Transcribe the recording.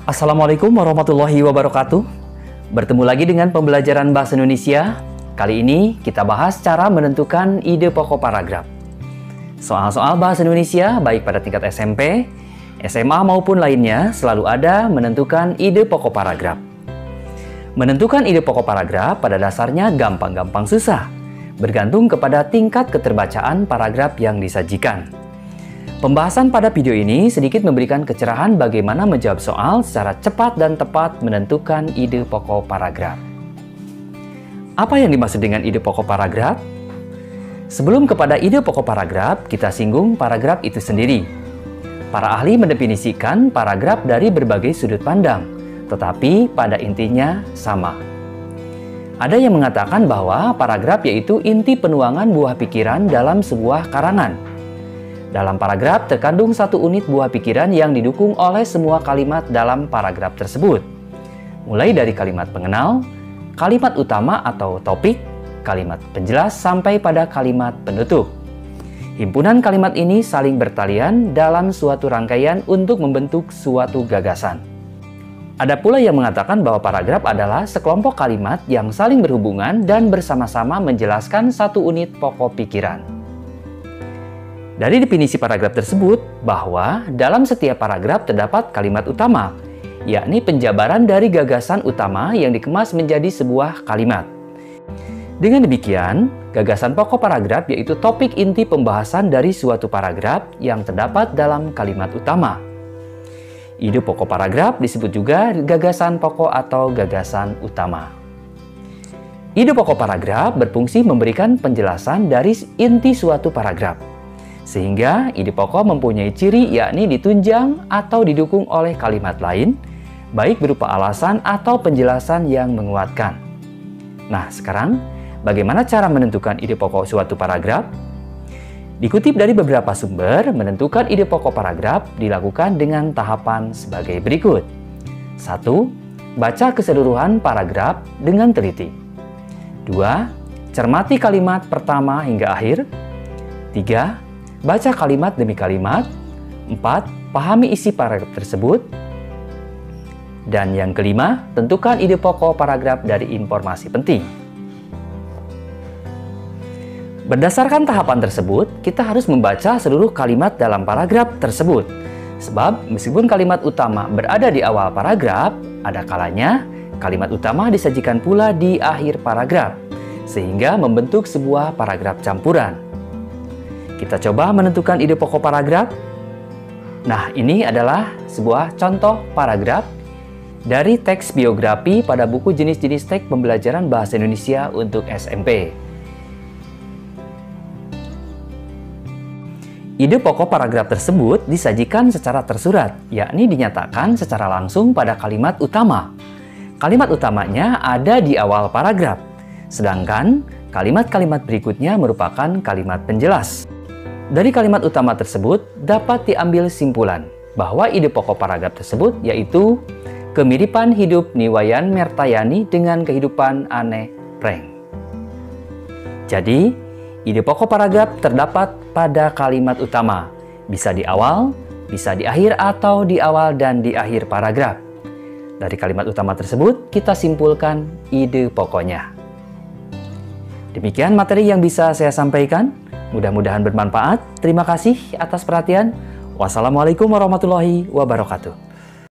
Assalamualaikum warahmatullahi wabarakatuh. Bertemu lagi dengan pembelajaran Bahasa Indonesia. Kali ini kita bahas cara menentukan ide pokok paragraf. Soal-soal Bahasa Indonesia baik pada tingkat SMP, SMA maupun lainnya selalu ada menentukan ide pokok paragraf. Menentukan ide pokok paragraf pada dasarnya gampang-gampang susah, bergantung kepada tingkat keterbacaan paragraf yang disajikan. Pembahasan pada video ini sedikit memberikan kecerahan bagaimana menjawab soal secara cepat dan tepat menentukan ide pokok paragraf. Apa yang dimaksud dengan ide pokok paragraf? Sebelum kepada ide pokok paragraf, kita singgung paragraf itu sendiri. Para ahli mendefinisikan paragraf dari berbagai sudut pandang, tetapi pada intinya sama. Ada yang mengatakan bahwa paragraf yaitu inti penuangan buah pikiran dalam sebuah karangan. Dalam paragraf terkandung satu unit buah pikiran yang didukung oleh semua kalimat dalam paragraf tersebut. Mulai dari kalimat pengenal, kalimat utama atau topik, kalimat penjelas sampai pada kalimat penutup. Himpunan kalimat ini saling bertalian dalam suatu rangkaian untuk membentuk suatu gagasan. Ada pula yang mengatakan bahwa paragraf adalah sekelompok kalimat yang saling berhubungan dan bersama-sama menjelaskan satu unit pokok pikiran. Dari definisi paragraf tersebut, bahwa dalam setiap paragraf terdapat kalimat utama, yakni penjabaran dari gagasan utama yang dikemas menjadi sebuah kalimat. Dengan demikian, gagasan pokok paragraf yaitu topik inti pembahasan dari suatu paragraf yang terdapat dalam kalimat utama. Ide pokok paragraf disebut juga gagasan pokok atau gagasan utama. Ide pokok paragraf berfungsi memberikan penjelasan dari inti suatu paragraf. Sehingga ide pokok mempunyai ciri yakni ditunjang atau didukung oleh kalimat lain, baik berupa alasan atau penjelasan yang menguatkan. Nah, sekarang bagaimana cara menentukan ide pokok suatu paragraf? Dikutip dari beberapa sumber, menentukan ide pokok paragraf dilakukan dengan tahapan sebagai berikut. 1. Baca keseluruhan paragraf dengan teliti. 2. Cermati kalimat pertama hingga akhir. 3. Baca kalimat demi kalimat. 4. Pahami isi paragraf tersebut. Dan yang kelima, tentukan ide pokok paragraf dari informasi penting. Berdasarkan tahapan tersebut, kita harus membaca seluruh kalimat dalam paragraf tersebut. Sebab meskipun kalimat utama berada di awal paragraf, ada kalanya kalimat utama disajikan pula di akhir paragraf, sehingga membentuk sebuah paragraf campuran. Kita coba menentukan ide pokok paragraf. Nah, ini adalah sebuah contoh paragraf dari teks biografi pada buku jenis-jenis teks pembelajaran Bahasa Indonesia untuk SMP. Ide pokok paragraf tersebut disajikan secara tersurat, yakni dinyatakan secara langsung pada kalimat utama. Kalimat utamanya ada di awal paragraf, sedangkan kalimat-kalimat berikutnya merupakan kalimat penjelas. Dari kalimat utama tersebut dapat diambil simpulan bahwa ide pokok paragraf tersebut yaitu kemiripan hidup Niwayan Mertayani dengan kehidupan Anne Frank. Jadi, ide pokok paragraf terdapat pada kalimat utama, bisa di awal, bisa di akhir atau di awal dan di akhir paragraf. Dari kalimat utama tersebut kita simpulkan ide pokoknya. Demikian materi yang bisa saya sampaikan. Mudah-mudahan bermanfaat. Terima kasih atas perhatian. Wassalamualaikum warahmatullahi wabarakatuh.